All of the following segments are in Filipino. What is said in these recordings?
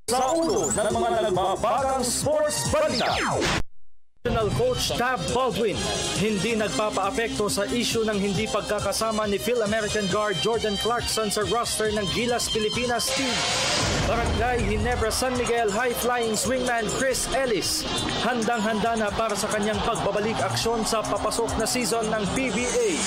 Sa ulo ng mga nagbabagang sports balita. National coach Tab Baldwin hindi nagpapaapekto sa issue ng hindi pagkakasama ni Phil-American guard Jordan Clarkson sa roster ng Gilas Pilipinas team. Barangay Ginebra San Miguel high-flying swingman Chris Ellis handang-handa na para sa kanyang pagbabalik aksyon sa papasok na season ng PBA.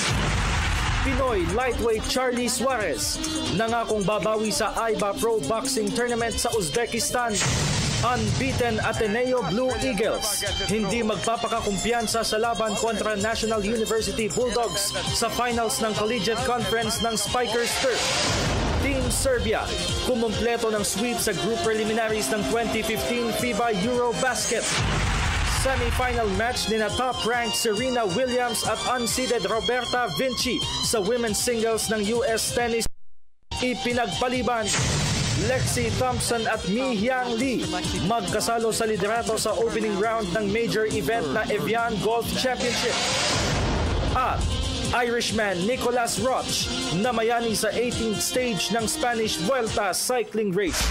Pinoy lightweight Charlie Suarez nangakong babawi sa AIBA Pro Boxing Tournament sa Uzbekistan. Unbeaten Ateneo Blue Eagles hindi magpapakakumpiyansa sa laban kontra National University Bulldogs sa finals ng Collegiate Conference ng Spikers Turf. Team Serbia kumumpleto ng sweep sa group preliminaries ng 2015 FIBA Eurobasket. Semi-final match ni na top-ranked Serena Williams at unseeded Roberta Vinci sa women's singles ng US Tennis ipinagpaliban. Lexi Thompson at Mi Hyang Lee magkasalo sa liderato sa opening round ng major event na Evian Golf Championship. At Irishman Nicolas Roch namayani sa 18th stage ng Spanish Vuelta cycling race.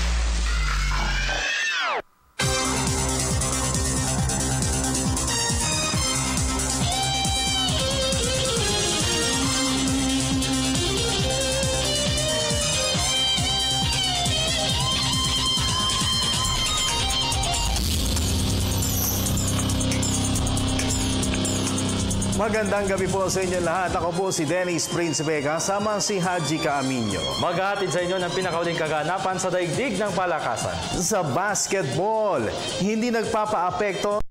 Magandang gabi po sa inyo lahat. Ako po si Dennis Principe kasama si Haji Caaminio. Maghahatid sa inyo ng pinakauling kaganapan sa daigdig ng palakasan. Sa basketball, hindi nagpapaapekto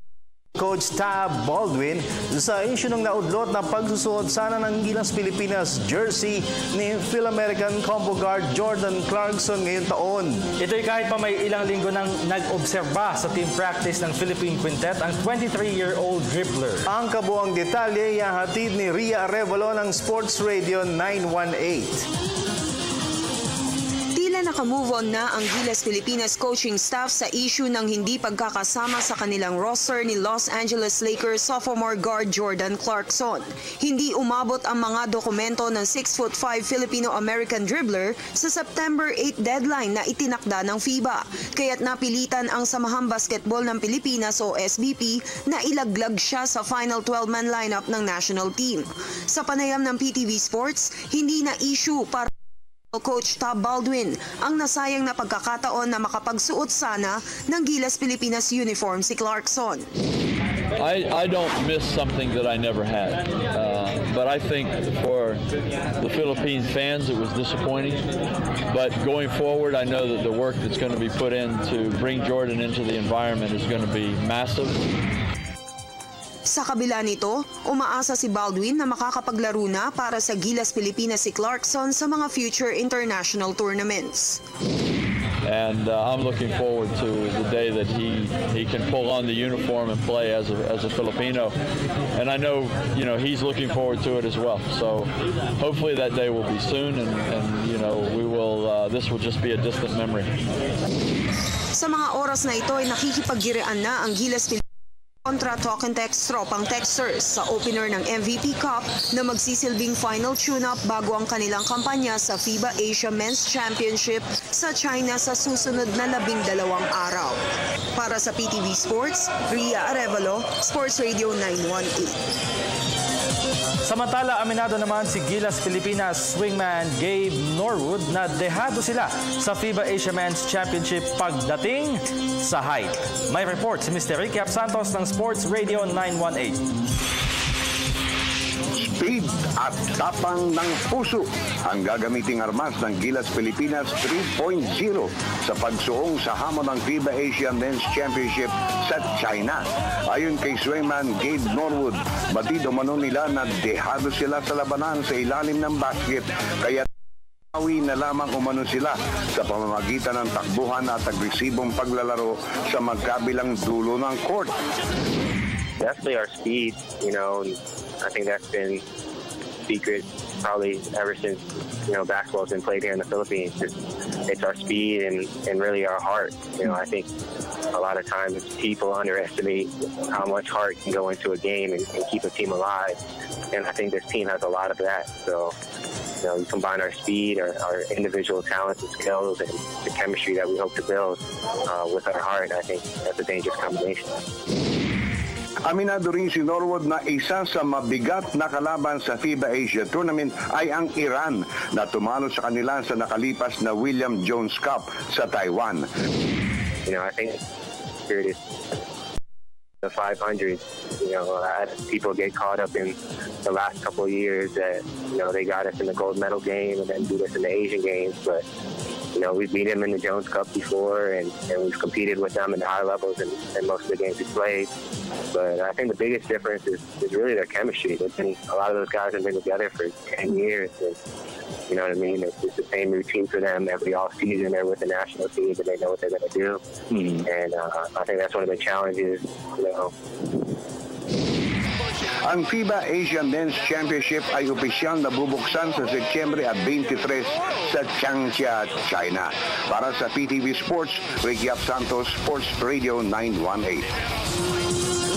Coach Tab Baldwin sa issue ng naudlot na pagsusuot sana ng Gilas Pilipinas jersey ni Phil-American combo guard Jordan Clarkson ngayong taon. Ito'y kahit pa may ilang linggo nang nag-obserba sa team practice ng Philippine Quintet ang 23-year-old dribbler. Ang kabuang detalye ihahatid ni Ria Arevalo ng Sports Radio 918. Naka-move on na ang Gilas Pilipinas coaching staff sa issue ng hindi pagkakasama sa kanilang roster ni Los Angeles Lakers sophomore guard Jordan Clarkson. Hindi umabot ang mga dokumento ng 6'5" Filipino-American dribbler sa September 8 deadline na itinakda ng FIBA. Kaya't napilitan ang Samahang Basketball ng Pilipinas o SBP na ilaglag siya sa final 12-man lineup ng national team. Sa panayam ng PTV Sports, hindi na issue para Coach Tab Baldwin ang nasayang na pagkakataon na makapagsuot sana ng Gilas Pilipinas uniform si Clarkson. I don't miss something that I never had, but I think for the Philippine fans it was disappointing, but going forward I know that the work that's going to be put in to bring Jordan into the environment is going to be massive. Sa kabila nito, umaasa si Baldwin na makakapaglaro na para sa Gilas Pilipinas si Clarkson sa mga future international tournaments. And I'm looking forward to the day that he can pull on the uniform and play as a Filipino. And I know, he's looking forward to it as well. So hopefully that day will be soon, and we will. This will just be a distant memory. Sa mga oras na ito ay nakikipaggirean na ang Gilas Pilipinas kontra Talk and Text tropang Texters sa opener ng MVP Cup na magsisilbing final tune-up bago ang kanilang kampanya sa FIBA Asia Men's Championship sa China sa susunod na 12 araw. Para sa PTV Sports, Ria Arevalo, Sports Radio 918. Samantala, aminado naman si Gilas Pilipinas swingman Gabe Norwood na dehado sila sa FIBA Asia Men's Championship pagdating sa height. May report si Mr. Ricky Santos ng Sports Radio 918. Speed at tapang ng puso ang gagamiting armas ng Gilas Pilipinas 3.0 sa pagsuong sa hamon ng FIBA Asia Men's Championship sa China. Ayon kay swingman Gabe Norwood, batido umano nila na dehado sila sa labanan sa ilalim ng basket, kaya na lamang umano sila sa pamamagitan ng takbuhan at agresibong paglalaro sa magkabilang dulo ng court. Definitely our speed, I think that's been secret probably ever since basketball's been played here in the Philippines. It's our speed and really our heart. I think a lot of times people underestimate how much heart can go into a game and keep a team alive. And I think this team has a lot of that. So you combine our speed, our individual talents and skills, and the chemistry that we hope to build with our heart. I think that's a dangerous combination. Aminado rin si Norwood na isa sa mabigat na kalaban sa FIBA Asia Tournament ay ang Iran na tumalo sa kanila sa nakalipas na William Jones Cup sa Taiwan. I think spirit is the 500. People get caught up in the last couple of years that they got us in the gold medal game and then beat us in the Asian games, but we beat them in the Jones Cup before, and we've competed with them in the high levels in most of the games we played. But I think the biggest difference is really their chemistry. A lot of those guys have been together for 10 years. And, you know what I mean? It's just the same routine for them every off season. They're with the national team, and they know what they're going to do. And I think that's one of the challenges. Ang FIBA Asian Men's Championship ay opisyal na bubuksan sa Setyembre 23 sa Changsha, China. Para sa PTV Sports, Ricky Santos, Sports Radio 918.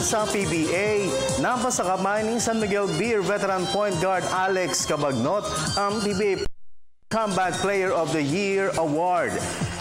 Sa PBA, nampas sa kamay ni San Miguel Beer veteran point guard Alex Cabagnot ang PBA Comeback Player of the Year Award.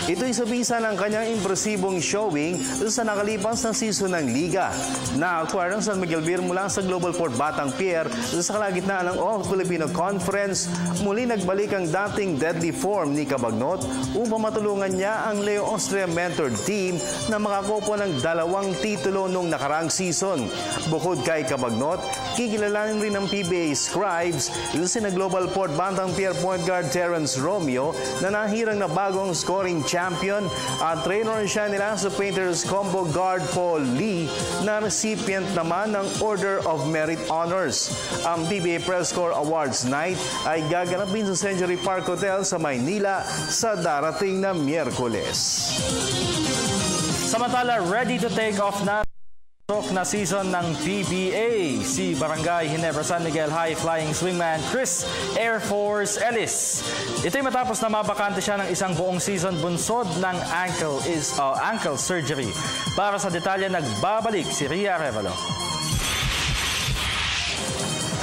Ito'y sa bisa ng kanyang impresibong showing sa nakalipas na season ng Liga. Na-acquire ng San Miguel Beer mula sa Global Port Batang Pier sa kalagitnaan ng All-Filipino Conference. Muli nagbalik ang dating deadly form ni Cabagnot upang matulungan niya ang Leo Austria mentored team na makakuha ng 2 titulo noong nakarang season. Bukod kay Cabagnot, kikilalanin rin ng PBA Scribes na Global Port Batang Pier point guard Terrence Romeo na nahirang na bagong scoring champion at trainer siya nila sa Painters Combo guard Paul Lee na recipient naman ng Order of Merit Honors. Ang PBA Press Corps Awards Night ay gaganapin sa Century Park Hotel sa Maynila sa darating na Miyerkules. Samantala, ready to take off na season ng PBA, si Barangay Ginebra San Miguel High Flying Swingman Chris Air Force Ellis. Ito'y matapos na mabakante siya ng isang buong season bunsod ng ankle surgery. Para sa detalye, nagbabalik si Ria Arevalo.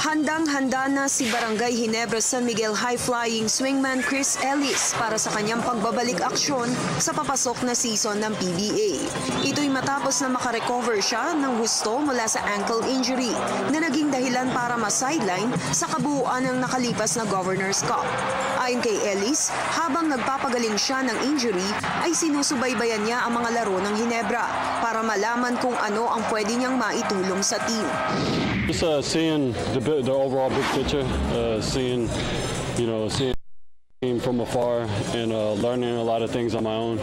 Handang-handa na si Barangay Ginebra San Miguel High Flying Swingman Chris Ellis para sa kanyang pagbabalik aksyon sa papasok na season ng PBA. Ito'y matapos na makarecover siya ng husto mula sa ankle injury na naging dahilan para ma-sideline sa kabuuan ng nakalipas na Governor's Cup. Ayon kay Ellis, habang nagpapagaling siya ng injury, ay sinusubaybayan niya ang mga laro ng Ginebra para malaman kung ano ang pwede niyang maitulong sa team. Just seeing the overall big picture, seeing from afar and learning a lot of things on my own.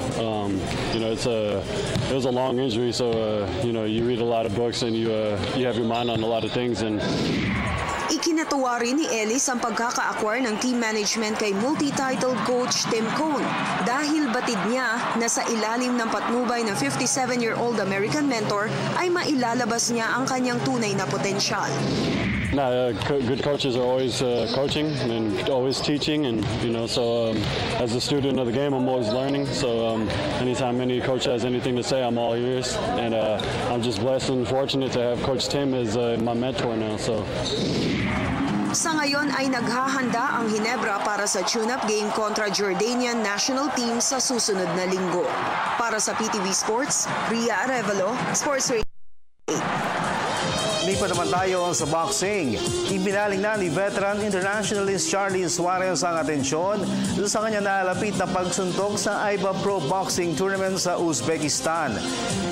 It was a long injury, so you read a lot of books and you have your mind on a lot of things. And ikinatuwa rin ni Ellis ang pagkaka-acquire ng team management kay multi-titled coach Tim Cone dahil batid niya na sa ilalim ng patnubay ng 57-year-old American mentor ay mailalabas niya ang kanyang tunay na potensyal. Good coaches are always coaching and always teaching, and so as a student of the game, I'm always learning. So anytime any coach has anything to say, I'm all ears, and I'm just blessed and fortunate to have Coach Tim as my mentor now. So. Sa ngayon ay naghahanda ang Ginebra para sa tune-up game kontra Jordanian national team sa susunod na linggo. Para sa PTV Sports, Ria Arevalo, Sports Radio 8. Lipat naman tayo sa boxing. Ibinaling na ni veteran internationalist Charlie Suarez ang atensyon sa kanya nalalapit na pagsuntok sa IBA Pro Boxing Tournament sa Uzbekistan.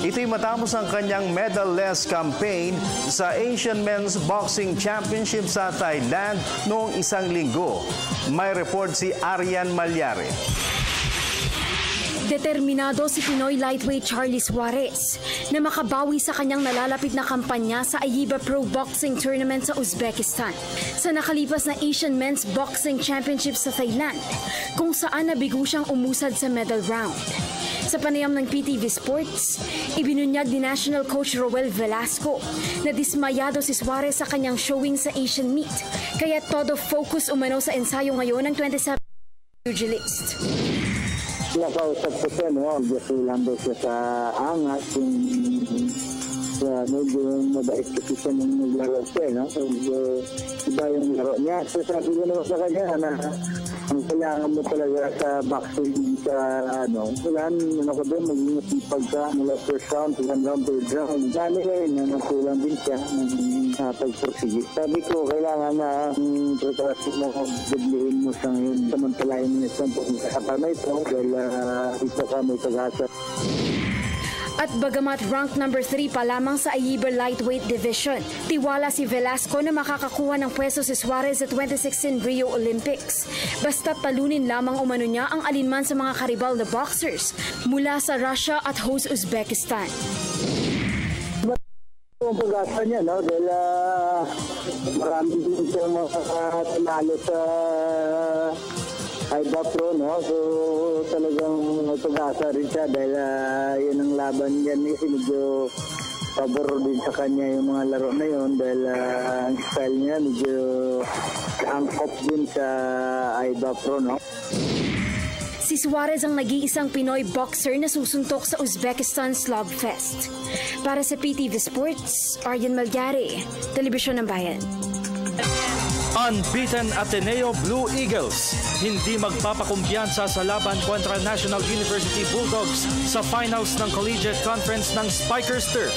Ito'y matapos ang kanyang medal-less campaign sa Asian Men's Boxing Championship sa Thailand noong isang linggo. May report si Arian Malyari. Determinado si Pinoy lightweight Charlie Suarez na makabawi sa kanyang nalalapit na kampanya sa IBA Pro Boxing Tournament sa Uzbekistan sa nakalipas na Asian Men's Boxing Championship sa Thailand, kung saan nabigo siyang umusad sa medal round. Sa panayam ng PTV Sports, ibinunyag ni National Coach Roel Velasco na dismayado si Suarez sa kanyang showing sa Asian meet, kaya todo focus umano sa ensayo ngayon ng 27 pugilist. Nakausap ko siya, obviously lang daw siya sa angas, medyo mabait kasi siya nung naglaro siya, no? So, iba yung laro niya. So sabi ko naman sa kanya na ang kailangan mo talaga sa boxing sa kailangan ko doon maging masipag ka mula first round, second round, third round. Dami ngayon na natulang din siya ng pag-proceed. Sabi ko, kailangan na preparasyon mo kung biblihin mo sa ngayon. Samantalahin mo nito sa kamay ito dahil ito ka may pag-asa. At bagamat rank number 3 pa lamang sa AIBA lightweight division, tiwala si Velasco na makakakuha ng pwesto si Suarez sa 2016 Rio Olympics. Basta talunin lamang umano niya ang alinman sa mga karibal na boxers mula sa Russia at host Uzbekistan. Ang pag-asa niya, no? Dahil marami din siya makatanalo sa AIBA Pro, no? So talagang pag-asa rin siya dahil yun ang laban niya kasi medyo pabor din sa kanya yung mga laro na yun dahil ang style niya medyo angkop din sa AIBA Pro, no? Si Suarez ang nag-iisang Pinoy boxer na susuntok sa Uzbekistan Slugfest. Para sa PTV Sports, Aryan Malgari, Telebisyon ng Bayan. Unbeaten Ateneo Blue Eagles hindi magpapakumpiyansa sa laban kontra National University Bulldogs sa finals ng Collegiate Conference ng Spikers Turf.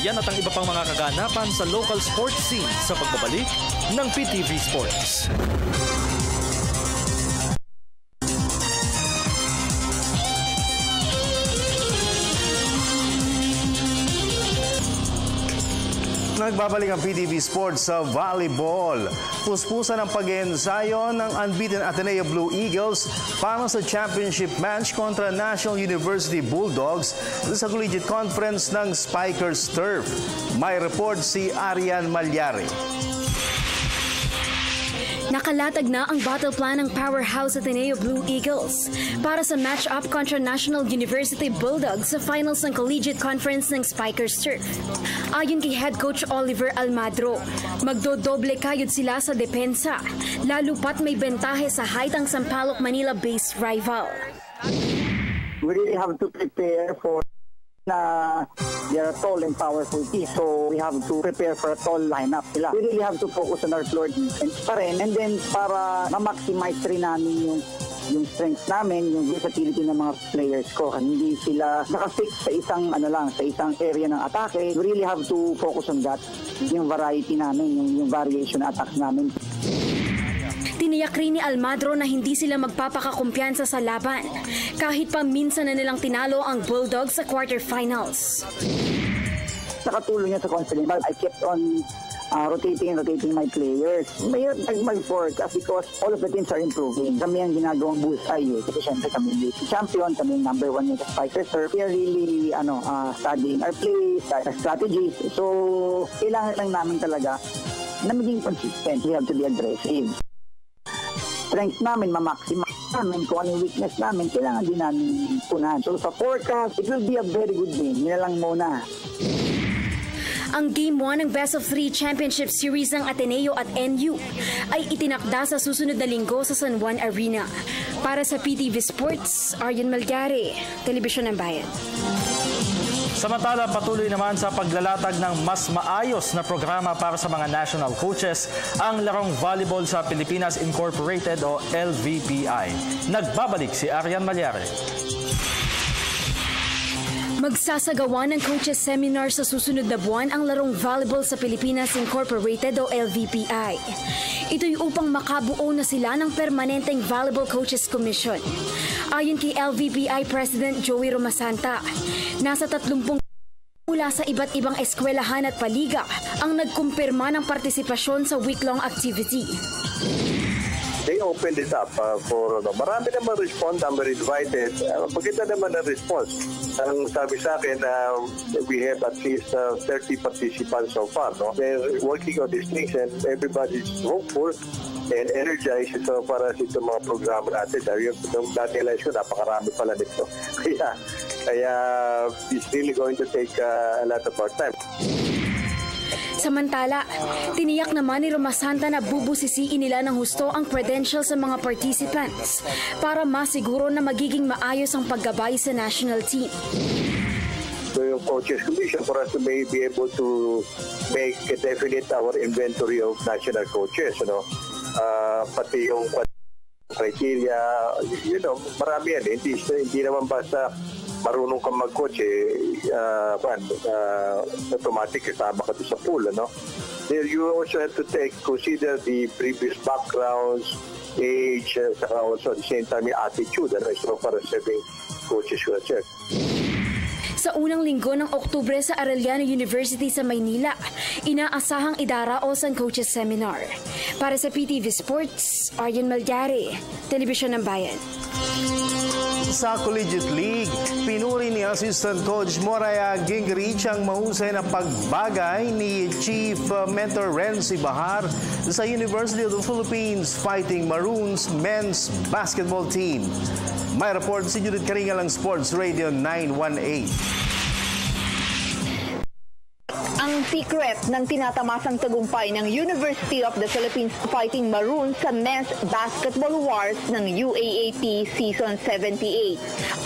Yan at ang iba pang mga kaganapan sa local sports scene sa pagbabalik ng PTV Sports. Nagbabalik ang PTV Sports sa volleyball. Puspusan ang pag-iensayo ng unbeaten Ateneo Blue Eagles para sa championship match kontra National University Bulldogs sa Collegiate Conference ng Spikers Turf. May report si Aryan Malyari. Nakalatag na ang battle plan ng powerhouse Ateneo Blue Eagles para sa match-up kontra National University Bulldogs sa finals ng Collegiate Conference ng Spikers Turf. Ayon kay Head Coach Oliver Almadro, magdodoble kayod sila sa depensa, lalo pat may bentahe sa height ang Sampaloc Manila-based rival. We really have to prepare for they are tall and powerful team. So we have to prepare for a tall lineup sila. We really have to focus on our floor defense pa rin. And then para ma-maximize rin namin yung strengths namin, yung versatility ng mga players ko. Hindi sila nakafix sa isang sa isang area ng atake. We really have to focus on that. Yung variety namin, yung variation attacks namin. Tiniyak rin ni Almadro na hindi sila magpapakakumpiyansa sa laban, kahit pa minsan na nilang tinalo ang Bulldogs sa quarterfinals. Nakatulong niya sa confidence, but I kept on rotating my players. Mahirap mag-forecast because all of the teams are improving. Kami ang ginagawang bullseye kasi syempre kami yung champion, kami yung number 1 yung Spikers Turf. We are really studying our plays, our strategies. So kailangan lang namin talaga na maging consistent. We have to be aggressive. Strength namin, ma-maximize namin, kung ano yung weakness namin, kailangan din namin punan. So sa forecast, it will be a very good game. Yun lang muna. Ang Game 1 ng Best of 3 Championship Series ng Ateneo at NU ay itinakda sa susunod na linggo sa San Juan Arena. Para sa PTV Sports, Aryan Malgari, Telebisyon ng Bayan. Samantala, patuloy naman sa paglalatag ng mas maayos na programa para sa mga national coaches ang larong volleyball sa Pilipinas Incorporated o LVPI. Nagbabalik si Aryan Malyari. Magsasagawa ng coaches seminar sa susunod na buwan ang larong volleyball sa Pilipinas Incorporated o LVPI. Ito'y upang makabuo na sila ng permanenteng Volleyball Coaches Commission. Ayon kay LVPI President Joey Romasanta, nasa 30 mula sa iba't ibang eskwelahan at paliga ang nagkumpirma ng partisipasyon sa week-long activity. They opened it up for marami naman respond, number invited. Maganda naman ang response. Ang sabi sa akin, we have at least 30 participants so far. No? They're working on these things and everybody's hopeful and energized para sa itong mga programa natin. Yung dati-realize ko, napakarami pala nito. Kaya it's really going to take a lot of our time. Samantala, tiniyak naman ni Romasanta na bubusisiin nila ng husto ang credentials sa mga participants para masiguro na magiging maayos ang paggabay sa national team. yung Coaches Commission for us to be able to make definite our inventory of national coaches, pati yung criteria, marami yan. Hindi naman basta marunong kang mag-coach, automatic kasama ka sa pool, You also have to consider the previous backgrounds, age, also at the same time yung attitude, so para saving coaches who are checked. Sa unang linggo ng Oktubre sa Arellano University sa Maynila, inaasahang idaraos ang coaches seminar. Para sa PTV Sports, Arjen Malyari, Telebisyon ng Bayan. Sa Collegiate League, pinuri ni Assistant Coach Moraya Gingrich ang mahusay na pagbagay ni Chief Mentor Renzi Bahar sa University of the Philippines Fighting Maroons Men's Basketball Team. May report si Judith Karingal ng Sports Radio 918. Ang secret ng tinatamasang tagumpay ng University of the Philippines Fighting Maroons sa Men's Basketball Wars ng UAAP Season 78.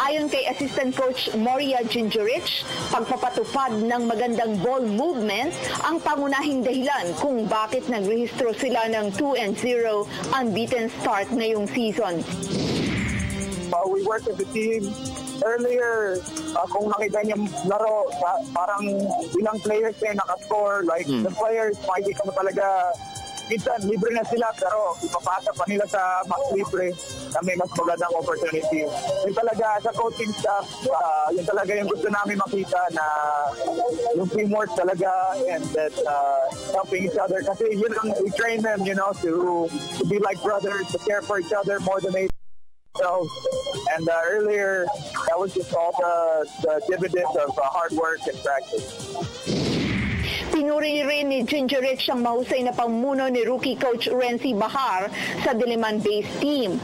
Ayon kay Assistant Coach Moria Gingerich, pagpapatupad ng magandang ball movement ang pangunahing dahilan kung bakit nagrehistro sila ng 2-0 unbeaten start ngayong season. We work as a team. Earlier, kung nakita niyo laro, parang ilang players nakascore. Like, the players, makikita mo talaga, minsan libre na sila, pero ipapasa pa nila sa mas libre na may mas magandang opportunity. Yun talaga, sa coaching staff, yun talaga yung gusto namin makita na yung teamwork talaga and that helping each other. Kasi yun ang we train them, to be like brothers, to care for each other more than and earlier, that was just all the dividends of hard work and practice. Pinuri rin ni Gingerich ang mahusay na pamuno ni rookie coach Renzi Bahar sa Diliman-based team.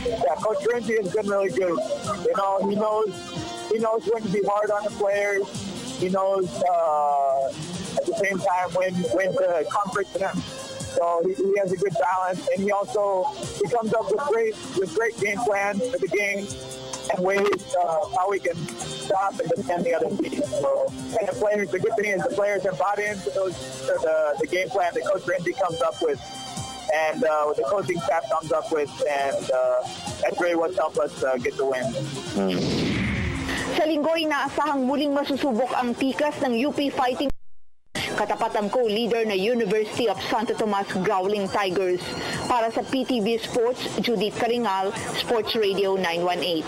Yeah, Coach Renzi has been really good. He knows when to be hard on the players. He knows at the same time when to comfort them. So he has a good balance, and he comes up with great game plans for the game and ways how we can stop and defend the other team. So, and the good thing is the players have bought into the game plan that Coach Renzi comes up with, and what the coaching staff comes up with, and that's really what's helped us get the win. Sa linggo, inaasahang muling masusubok ang tikas ng UP Fighting katapat ang co-leader na University of Santo Tomas Growling Tigers. Para sa PTV Sports, Judith Karingal, Sports Radio 918.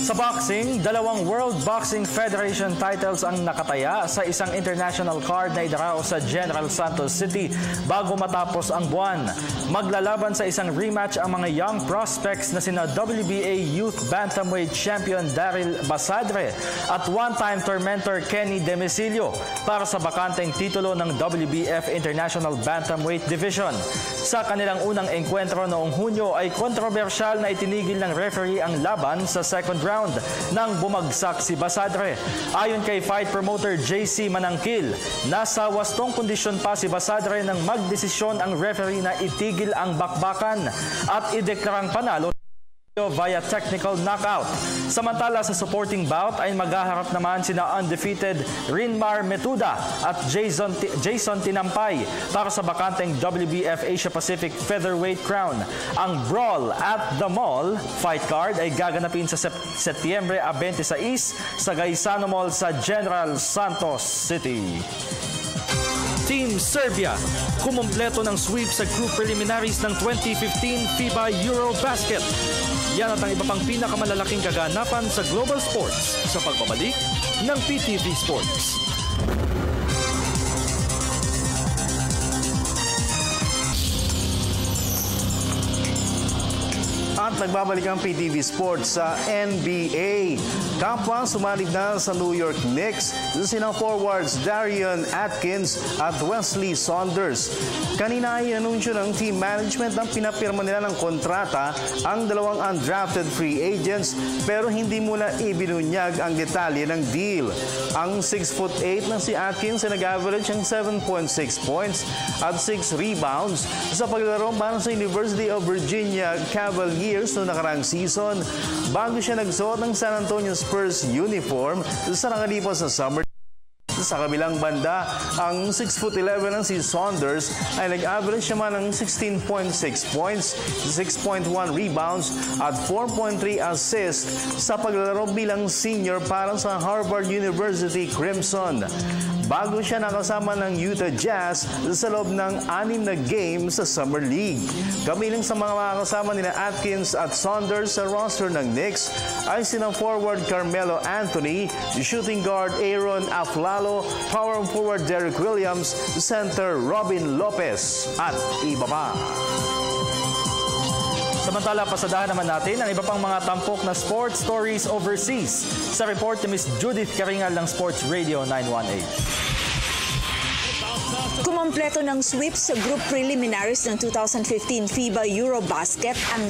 Sa boxing, 2 World Boxing Federation titles ang nakataya sa isang international card na idaraos sa General Santos City bago matapos ang buwan. Maglalaban sa isang rematch ang mga young prospects na sina WBA Youth Bantamweight Champion Daryl Basadre at one-time tormentor Kenny Demicilio para sa bakanteng titulo ng WBF International Bantamweight Division. Sa kanilang unang engkwentro noong Hunyo ay kontrobersyal na itinigil ng referee ang laban sa second round nang bumagsak si Basadre. Ayon kay fight promoter JC Manangkil, nasa wastong kondisyon pa si Basadre nang magdesisyon ang referee na itigil ang bakbakan at ideklarang panalo via technical knockout. Samantala sa supporting bout ay maghaharap naman sina undefeated Rinmar Metuda at Jason Tinampay para sa bakanteng WBF Asia Pacific Featherweight Crown. Ang Brawl at the Mall fight card ay gaganapin sa Setyembre 26 sa Gaisano Mall sa General Santos City. Team Serbia, kumumpleto ng sweep sa group preliminaries ng 2015 FIBA Eurobasket. Yan at ang iba pang pinakamalalaking kaganapan sa global sports sa pagbabalik ng PTV Sports. At nagbabalik ang PTV Sports sa NBA. Kapwa sumalib na sa New York Knicks sina forwards Darian Atkins at Wesley Saunders. Kanina ay anunsyo ng team management na pinapirma nila ng kontrata ang 2 undrafted free agents pero hindi muna ibinunyag ang detalye ng deal. Ang 6'8" na si Atkins ay nag-average ng 7.6 points at 6 rebounds sa paglaro para sa University of Virginia Cavaliers noong nakaraang season bago siya nagsuot ng San Antonio Spurs Spurs uniform sa nakalipas na summer. Sa kabilang banda, ang 6'11" ng si Saunders ay nag-average naman ng 16.6 points, 6.1 rebounds at 4.3 assists sa paglalaro bilang senior para sa Harvard University Crimson. Bago siya nakasama ng Utah Jazz sa loob ng 6 na games sa Summer League. Kabilang sa mga makakasama nila Atkins at Saunders sa roster ng Knicks ay sina forward Carmelo Anthony, shooting guard Aaron Aflalo, power forward Derek Williams, center Robin Lopez at iba pa. Samantala, pasadahan naman natin ang iba pang mga tampok na sports stories overseas sa report ni Ms. Judith Karingal ng Sports Radio 918. Kumompleto ng sweep sa group preliminaries ng 2015 FIBA Eurobasket ang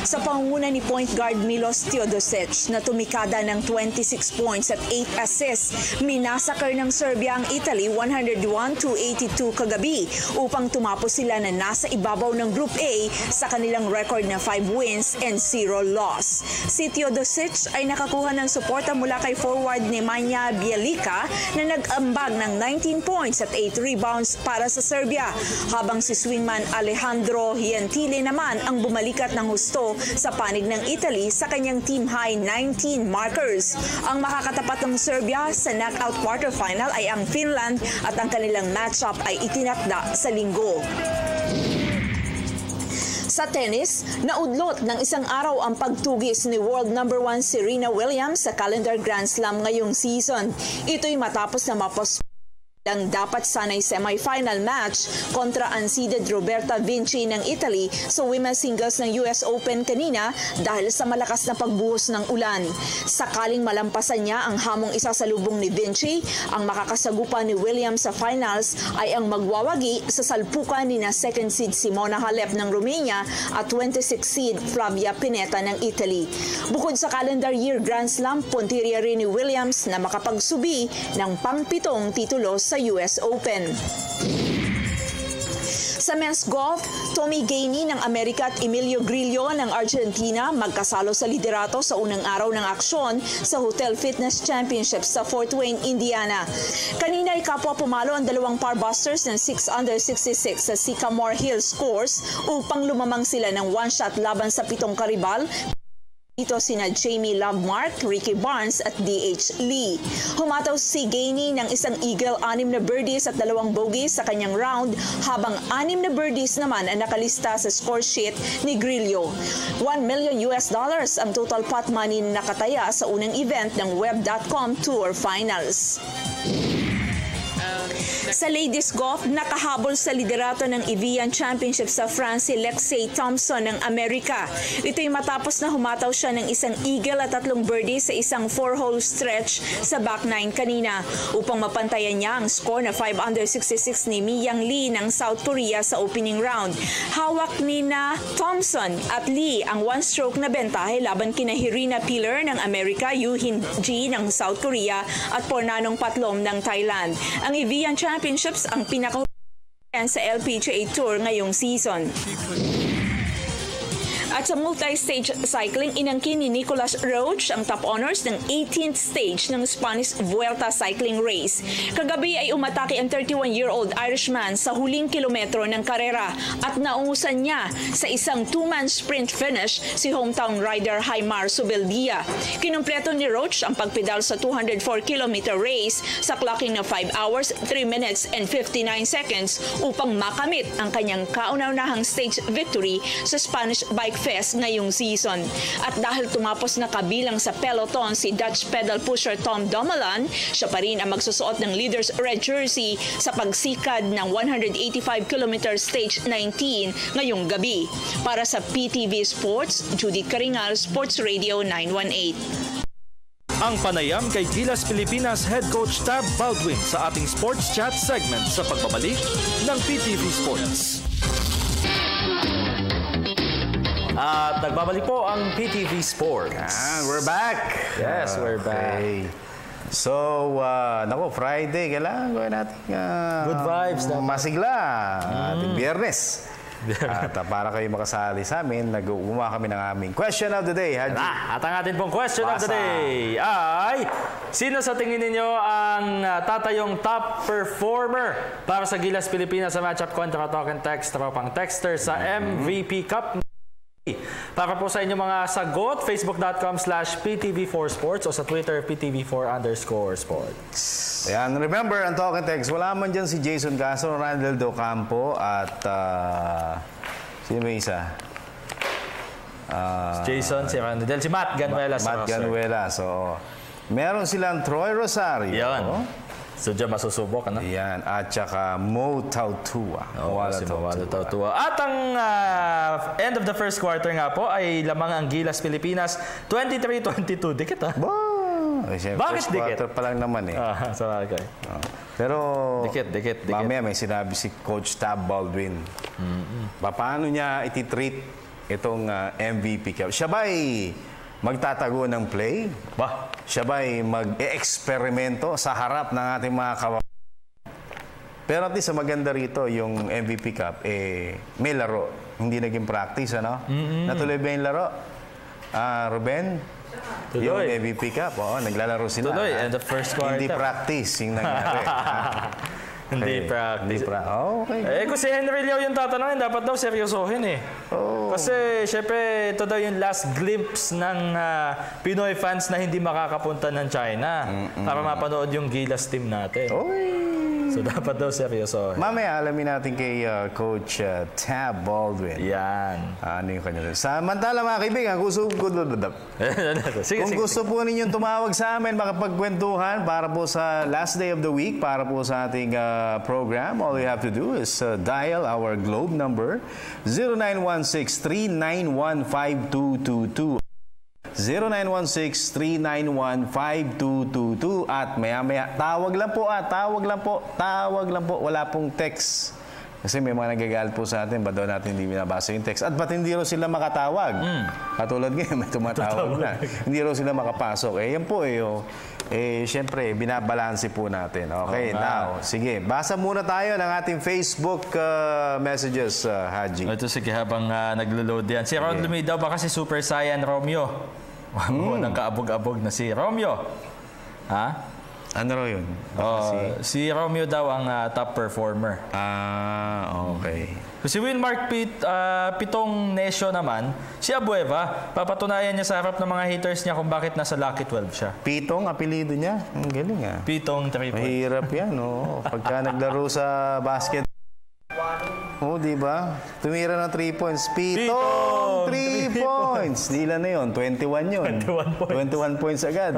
sa pangunguna ni point guard Milos Teodosic na tumikada ng 26 points at 8 assists. Minasakar ng Serbia ang Italy 101-82 kagabi upang tumapos sila na nasa ibabaw ng Group A sa kanilang record na 5 wins and 0 loss. Si Teodosic ay nakakuha ng suporta mula kay forward Nemanja Bjelica na nag-ambag ng 19 points at 8 rebounds para sa Serbia, habang si swingman Alejandro Gentile naman ang bumalikat ng husto sa panig ng Italy sa kanyang team high 19 markers. Ang makakatapat ng Serbia sa knockout quarterfinal ay ang Finland at ang kanilang matchup ay itinakda sa Linggo. Sa tennis, naudlot ng isang araw ang pagtugis ni world number 1 Serena Williams sa calendar Grand Slam ngayong season. Ito'y matapos na ang dapat sanay semifinal match kontra unseeded Roberta Vinci ng Italy sa women's singles ng US Open kanina dahil sa malakas na pagbuhos ng ulan. Sakaling malampasan niya ang hamong isasalubong ni Vinci, ang makakasagupa ni Williams sa finals ay ang magwawagi sa salpukan ni na second seed Simona Halep ng Romania at 26 seed Flavia Pennetta ng Italy. Bukod sa calendar year Grand Slam, puntirya rin ni Williams na makapagsubi ng pang-7 titulo sa US Open. Sa men's golf, Tommy Gainey ng Amerika at Emilio Grillo ng Argentina magkasalo sa liderato sa unang araw ng aksyon sa Hotel Fitness Championship sa Fort Wayne, Indiana. Kanina ay kapwa pumalo ang dalawang parbusters ng 6 under 66 sa Sycamore Hills course upang lumamang sila ng one-shot laban sa 7 karibal. Ito sina Jamie Lovemark, Ricky Barnes at D.H. Lee. Humataw si Gainey ng isang eagle, 6 na birdies at 2 bogeys sa kanyang round, habang 6 na birdies naman ang nakalista sa score sheet ni Grillo. $1 million ang total pot money na nakataya sa unang event ng Web.com Tour Finals. Sa ladies golf, nakahabol sa liderato ng Evian Championship sa France si Lexi Thompson ng Amerika. Ito'y matapos na humataw siya ng isang eagle at 3 birdies sa isang 4-hole stretch sa back 9 kanina upang mapantayan niya ang score na 5 under 66 ni Miyang Lee ng South Korea sa opening round. Hawak ni na Thompson at Lee ang 1-stroke na bentahe laban kina Hirina Pilar ng Amerika, Yoo Hin Ji ng South Korea at Pornanong Patlom ng Thailand. Ang Evian Championships ang pinakahulihan sa LPGA Tour ngayong season. At sa multi-stage cycling, inangkin ni Nicolas Roche ang top honors ng 18th stage ng Spanish Vuelta cycling race. Kagabi ay umatake ang 31-year-old Irishman sa huling kilometro ng karera at naungusan niya sa isang 2-man sprint finish si hometown rider Jaimar Zubeldia. Kinumpleto ni Roche ang pagpedal sa 204-kilometer race sa clocking na 5 hours, 3 minutes and 59 seconds upang makamit ang kanyang kauna-unahang stage victory sa Spanish Bike Fest ngayong season. At dahil tumapos na kabilang sa peloton si Dutch pedal pusher Tom Dumoulin, siya pa rin ang magsusuot ng leader's red jersey sa pagsikad ng 185-kilometer stage 19 ngayong gabi. Para sa PTV Sports, Judy Karingal, Sports Radio 918. Ang panayam kay Gilas Pilipinas Head Coach Tab Baldwin sa ating Sports Chat segment sa pagbabalik ng PTV Sports. At nagbabalik po ang PTV Sports. We're back. Yes, we're back. So, nako, Friday, kailangan gawin natin good vibes. Masigla. Ating Biyernes. At para kayo makasali sa amin, nag-uuma kami ng aming question of the day, Haji. At ang ating pong question of the day ay, sino sa tingin ninyo ang tatayong top performer para sa Gilas Pilipinas sa matchup kontra Token Text, tropang texter sa MVP Cup? Para po sa inyong mga sagot, facebook.com/PTV4Sports o sa Twitter, PTV4_sports. Ayan, remember, ang Token Text, wala man dyan si Jason Castro, Randall Docampo, at sino ba isa? Jason, si Randall, si Matt Ganuela. Matt Ganuela. So, meron silang Troy Rosario. Yan. So, dyan masusubok, ano? Yan. At saka Mo Tautua. Mawala Tautua. At ang end of the first quarter nga po ay lamang ang Gilas Pilipinas 23-22. Dikit, ha? Bakit dikit? Quarter pa lang naman, eh. Sa bagay. Pero, dikit. mamaya may sinabi si Coach Tab Baldwin. Paano niya ititreat itong MVP Cup? Siya ba'y magtatago ng play? Siya ba'y mag-e-eksperimento sa harap ng ating mga kawan? Pero at least maganda rito yung MVP Cup, may laro. Hindi naging practice, ano? Natuloy ba yung laro? Ruben? Tuloy. Yung MVP Cup, naglalaro sila. Tuloy, and the first quarter. Hindi practice yung nangyari. Hindi practice. Okay. Kung si Henry Liao yung tatanungin, dapat daw seryosohin, eh. Kasi, syempre, ito daw yung last glimpse ng Pinoy fans na hindi makakapunta ng China para mapanood yung Gilas team natin. So, dapat daw seryosohin. Mamaya, alamin natin kay Coach Tab Baldwin. Yan. Ano yung kanya? Samantala, mga kaibigan, gusto po ninyong tumawag sa amin, makapagkwentuhan para po sa last day of the week, para po sa ating program, all you have to do is dial our Globe number 0916-391-5222. 0916-391-5222 at maya-maya, tawag lang po, wala pong text. Kasi may mga nagagalit po sa atin, ba't daw natin hindi binabasa yung text? At ba't hindi raw sila makatawag? Katulad ngayon, may tumatawag na. Hindi raw sila makapasok. Yan po siyempre, binabalanse po natin. Okay, now, sige, basa muna tayo ng ating Facebook messages, Haji. Ito sige, habang naglo-load yan. Si Ron Lumida ba kasi Super Saiyan Romeo? Nang kaabog-abog na si Romeo. Ha? Ano raw yun? Si Romeo daw ang top performer. Okay. Si Wilmark Pitong Nesyo naman, si Abueva, papatunayan niya sa harap ng mga haters niya kung bakit nasa Lucky 12 siya. Pitong, apelido niya? Ang galing, ah. Pitong 3 points. Mahirap yan, pagka naglaro sa basket. Di ba? Tumira ng 3 points. Pitong 3 points. Di lang na yun. 21 yun. 21 points agad.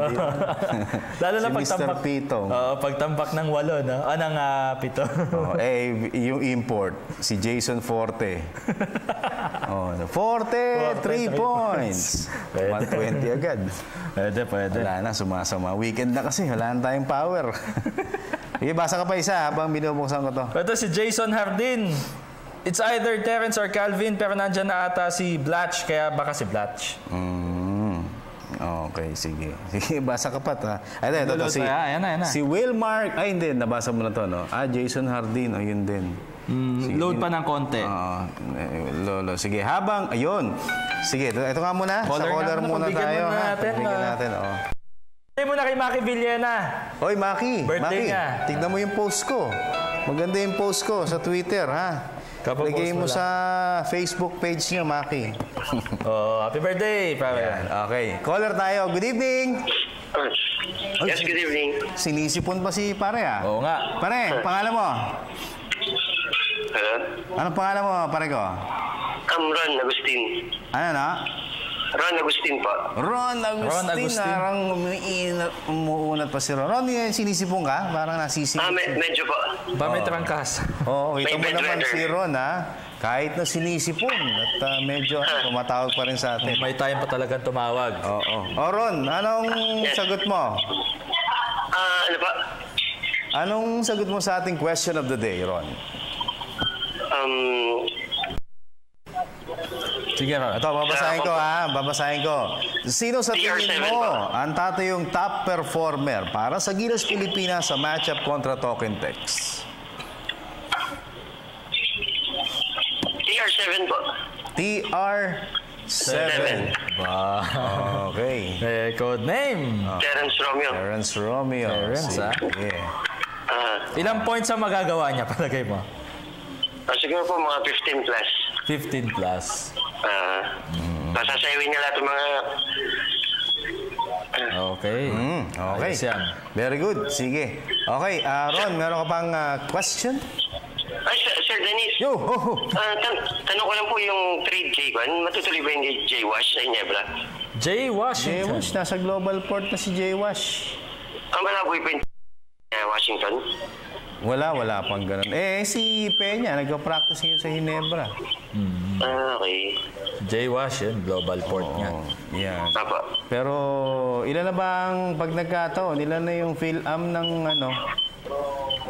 Lalo na si pagtambak. Mr. Pitong. Pagtambak ng 8, no? Ng Pitong. Yung import, si Jason Forte. Forte, 3 points. 120 agad. Pwede. Wala na, sumasama. Weekend na kasi. Wala na tayong power. Basa ka pa isa habang binubuksan ko to. Ito si Jason Hardin. It's either Terence or Calvin, pero nandyan na ata si Blatch, kaya baka si Blatch. Okay, sige. Sige, basa ka pa. Ito, si Wilmark. Ay, hindi. Nabasa mo na to, no? Jason Hardin. Yun din. Sige, load pa ng konti. Lolo. Sige, habang, ayun. Sige, ito nga muna. Sa caller muna tayo. Bigyan natin, Bigyan muna kay Maki Villena. Oy, Maki. Birthday nga. Tignan mo yung post ko. Maganda yung post ko sa Twitter, ha? Lagay mo sa Facebook page niya, Maki. Happy birthday, pare. Okay. Caller tayo. Good evening. Yes, good evening. Sinisipon pa si pare, ah. Oo nga. Pare, pangalan mo? Hello? Anong pangalan mo, pare ko? Ron Agustin. Ano na? Ron Agustin po. Ron Agustin. Parang umuunat pa si Ron. Ron, sinisipon ka? Parang nasisipon. Medyo po. May trangkas. Kita mo naman si Ron, ha? Kahit na sinisipon at medyo tumatawag pa rin sa atin. May time pa talagang tumawag. Ron, anong sagot mo? Ano pa? Anong sagot mo sa ating question of the day, Ron? Sige, Ron. Ito, babasahin ko. Sino sa tingin mo ang tatayong top performer para sa Gilas Pilipinas sa matchup kontra Token Text? TR7 po. TR7. Okay. Code name. Terence Romeo. Terence Romeo. Terence, Sige. Ilang points ang magagawa niya, palagay mo? Siguro po mga 15 plus. 15 plus. Pasasayawin niya lahat ng mga... Okay. Okay. Ayos yan. Very good. Sige. Okay, Ron, meron ka pang question? Ay, Sir Dennis. Yo! Tanong ko lang po yung trade J. Matutuloy ba yung J. Wash sa Ginebra? J. Washington. J-Wash, nasa Global Port na si J-Wash. Ang malaboy pa yung Washington? Wala pang ganun. Si Peña, nagka-practice ngayon sa Ginebra. Okay. J-Wash yun, Global Port niya. Yan. Papa. Pero, ilan na ba ang pag nagkataon? Ilan na yung fill-am ng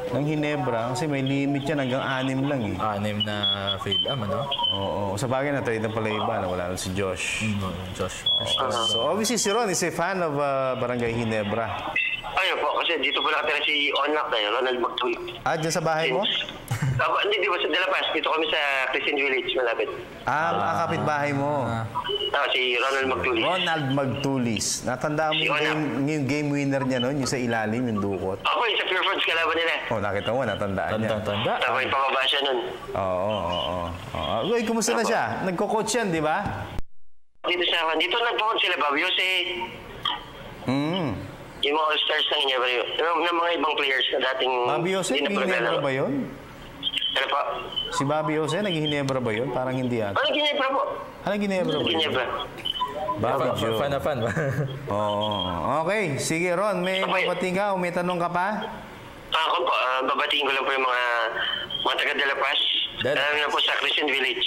ng Ginebra? Kasi may limit yan, hanggang 6 lang eh. 6 na fill-am, Oo. Sa bagay na trade na pala iba, wala na si Josh. Josh. So, obviously si Ron is a fan of Barangay Ginebra. Ayun po, kasi dito po nakatira si Onlak na yun, Ronald Magtuli. Dyan sa bahay mo? Hindi, di ba sa De La Paz? Dito kami sa Crescent Village, malapit. Kapit bahay mo. Si Ronald Magtulis. Ronald Magtulis. Natandaan mo yung game winner niya noon, yung sa ilalim, yung dukot? Ako, yung sa Pure Foods, kalaban nila. Nakita mo, natandaan niya. Tanda. Tama yung pababa siya nun. Oo. Uy, kumusta na siya? Nagko-coach yan, di ba? Dito nagpo-coach sila, Bob Jose. Yung mga all-stars ng Ginebra yun. Ng mga ibang players na dating... Bobby Jose, nag-Ginebra ba yun? Ano po? Si Bobby Jose, nag-Ginebra ba yun? Parang hindi ata. Ginebra po. Ginebra ba yun? Ginebra. Bobby Joe. Fan. Oo. Okay. Sige, Ron. May papating ka o may tanong ka pa? Ako po, babatiin ko lang po yung mga taga De La Paz. Lalo na po sa Crescent Village.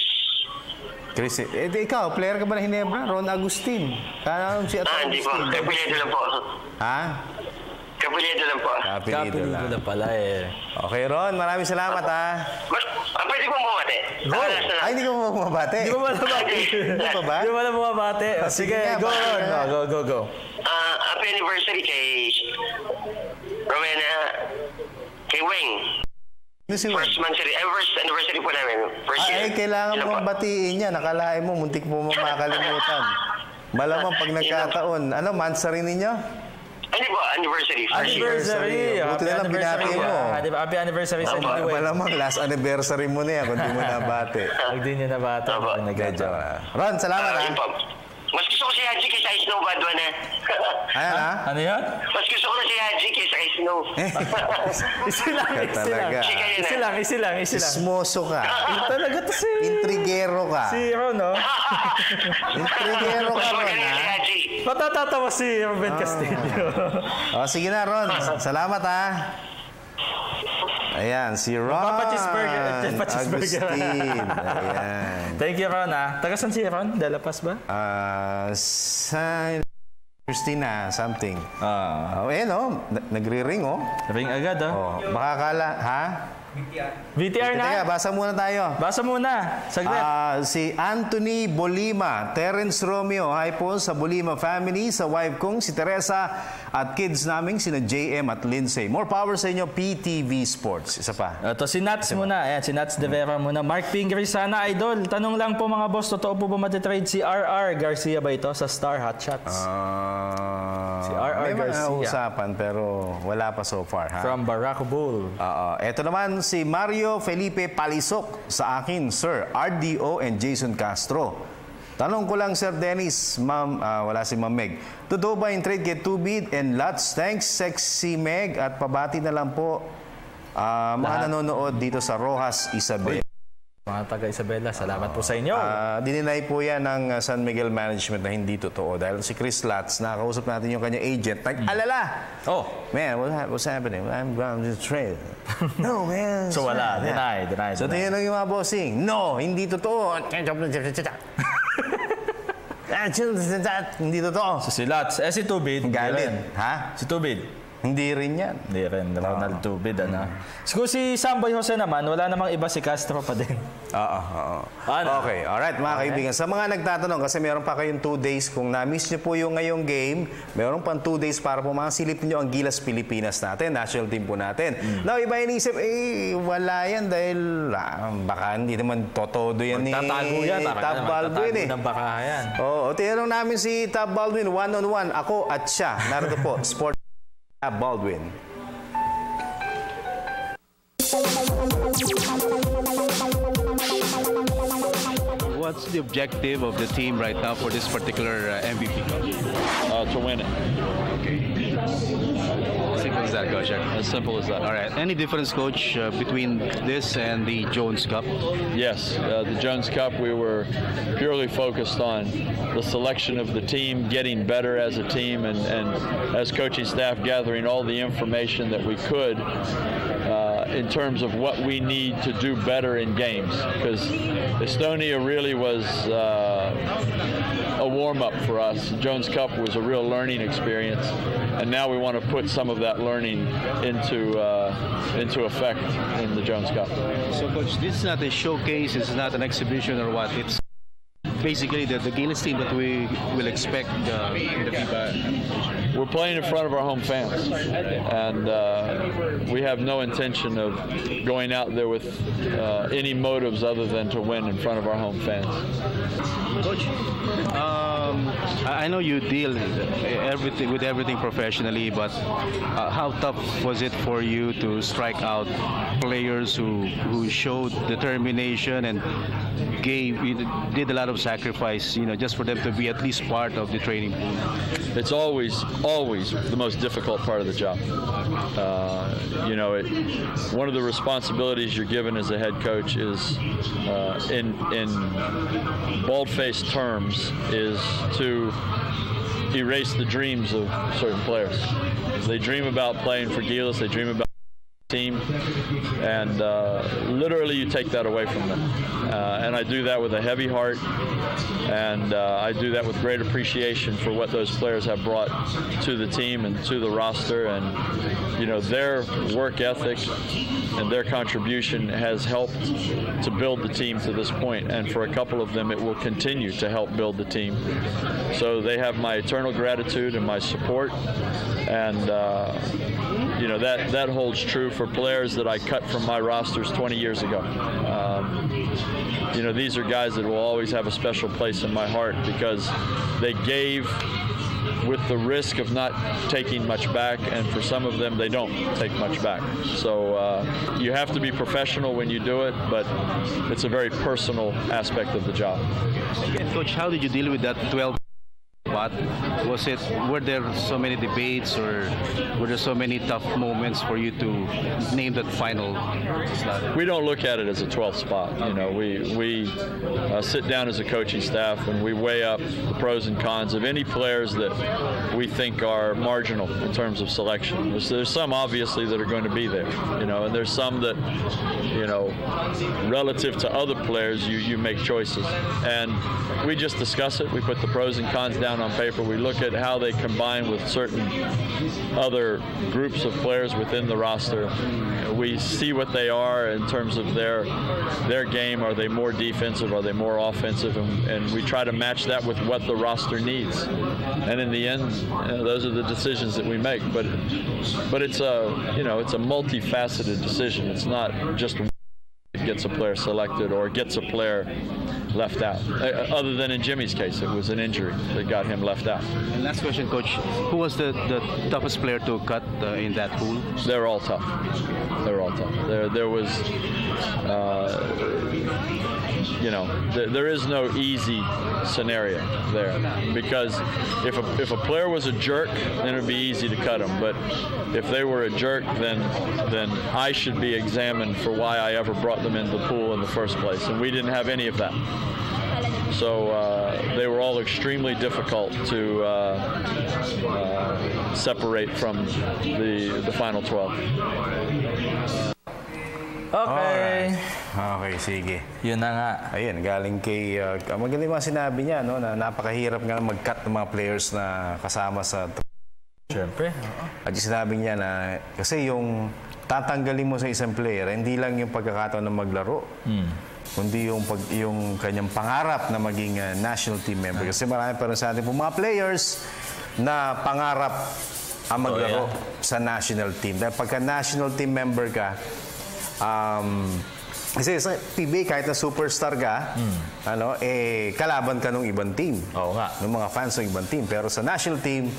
Ikaw, player ka ba na Ginebra? Ron Agustin. Si hindi po. Kapiledo lang po. Kapiledo lang po. Kapiledo lang pala eh. Okay, Ron. Maraming salamat pwede po bumabate? Hindi ko bumabate. Hindi mo wala bumabate. Sige, go Ron. Go. Happy anniversary kay Rowena, kay Weng. First anniversary po namin. Kailangan mong batiin niya. Nakalain mo, muntik mo makalimutan. Malamang pag nagkataon. Months rin ninyo? Hindi po, anniversary. Buti na lang binati mo. Happy anniversary sa inyo. Malamang last anniversary mo na yan kung di mo nabate. Pag di niya nabate. Ron, salamat Mas gusto ko si Haji kaysa kay Snow, Badwa na. Ano yan? Mas gusto ko na si Haji kaysa kay Snow. Isa lang. Ismoso ka. Talaga to si... Intrigero ka. Si Ron, no? Intrigero ka, Ron, Matatatawa si Ruben Castillo. Sige na, Ron. Salamat, Ayan, si Ron Agustin. Ayan. Thank you, Ron. Taga saan si Ron? De La Paz ba? San Christina something. Nagre-ring, Ring agad, Baka kala, VTR na? Teka, basa muna tayo. Basa muna. Saglit. Si Anthony Bolima, Terence Romeo, hi po sa Bolima family, sa wife kong si Teresa at kids naming sina JM at Lindsay. More power sa inyo, PTV Sports. Isa pa. Ito, si Nats muna. Ayan, si Nats De Vera muna. Mark Pingree, sana idol. Tanong lang po mga boss, totoo po ba matitrade si RR Garcia ba ito sa Star Hot Shots? Si RR Garcia. May mga usapan pero wala pa so far. From Barraco Bull. Ito naman si Mario Felipe Palisok sa akin, Sir RDO and Jason Castro. Tanong ko lang, Sir Dennis, wala si Ma'am Meg. Totoo ba yung trade kay Tubid and Lots? Thanks, Sexy Meg. At pabati na lang po mga nanonood dito sa Rojas, Isabel. Mga taga Isabela, salamat po sa inyo. Dininay po yan ng San Miguel Management na hindi totoo. Dahil si Chris Latz, nakakausap natin yung kanya agent. Nag-alala! Man, what's happening? I'm going to trade. No, man. So wala, deny. So tingnan lang yung mga bossing. No, hindi totoo. Hindi totoo. So si Latz, si Tubid. Galit. Si Tubid. Hindi rin yan. Hindi rin. Ronald Tubid, ano? Siguro si Samboy Jose naman, wala namang iba, si Castro pa din. Oo. Okay, alright mga kaibigan. Sa mga nagtatanong, kasi meron pa kayong 2 days. Kung na-miss nyo po yung ngayong game, meron pang 2 days para po masilip nyo ang Gilas Pilipinas natin, national team po natin. Now, iba inisip, wala yan dahil baka hindi naman totodo yan ni Tab Baldwin. Oo, tinanong namin si Tab Baldwin, one-on-one, ako at siya. Narito po, Sport Tab Baldwin. What's the objective of the team right now for this particular MVP Cup? To win it. Okay. Simple as that, Coach. As simple as that. All right. Any difference, Coach, between this and the Jones Cup? Yes. The Jones Cup, we were purely focused on the selection of the team, getting better as a team, and as coaching staff gathering all the information that we could in terms of what we need to do better in games. Because Estonia really was a warm-up for us. Jones Cup was a real learning experience, and now we want to put some of that learning into effect in the Jones Cup. So, Coach, this is not a showcase, it's not an exhibition or what, it's basically the Gilas team that we will expect in the FIBA. We're playing in front of our home fans, and we have no intention of going out there with any motives other than to win in front of our home fans. Coach, I know you deal with everything professionally, but how tough was it for you to strike out players who showed determination and did a lot of sacrifice, just for them to be at least part of the training pool? It's always the most difficult part of the job. One of the responsibilities you're given as a head coach is, in bald-faced terms, is to erase the dreams of certain players. They dream about playing for Gilas, they dream about team, and literally you take that away from them. And I do that with a heavy heart, and I do that with great appreciation for what those players have brought to the team and to the roster, and their work ethic and their contribution has helped to build the team to this point, and for a couple of them it will continue to help build the team. So they have my eternal gratitude and my support, and that holds true for players that I cut from my rosters 20 years ago. These are guys that will always have a special place in my heart because they gave with the risk of not taking much back, and for some of them they don't take much back. So you have to be professional when you do it, but it's a very personal aspect of the job. Coach, how did you deal with that 12 spot? Were there so many debates, or were there so many tough moments for you to name that final slot? We don't look at it as a 12th spot. We sit down as a coaching staff and we weigh up the pros and cons of any players that we think are marginal in terms of selection. There's some obviously that are going to be there, and there's some that, relative to other players, you make choices. And we just discuss it. We put the pros and cons down on paper. We look at how they combine with certain other groups of players within the roster. We see what they are in terms of their game. Are they more defensive? Are they more offensive? And we try to match that with what the roster needs. And in the end, those are the decisions that we make. But it's it's a multifaceted decision. It's not just gets a player selected or gets a player left out. Other than in Jimmy's case, it was an injury that got him left out. And last question, Coach. Who was the toughest player to cut in that pool? They're all tough. They're all tough. There was, there is no easy scenario there, because if a player was a jerk, then it would be easy to cut him. But if they were a jerk, then I should be examined for why I ever brought them into the pool in the first place, and we didn't have any of that. So they were all extremely difficult to separate from the final 12. Okay. Okay, sige. Yun na nga. Ayun, galing kay... maganda yung mga sinabi niya, na napakahirap nga mag-cut ng mga players na kasama sa Siyempre. At sinabi niya na, kasi yung tatanggalin mo sa isang player, hindi lang yung pagkakataon na maglaro, kundi yung kanyang pangarap na maging national team member. Kasi marami pa rin sa ating mga players na pangarap ang maglaro sa national team. Dahil pagka national team member ka, kasi sa PBA, kahit na superstar ka, kalaban ka ng ibang team. Oo nga. Ng mga fans ng ibang team. Pero sa national team,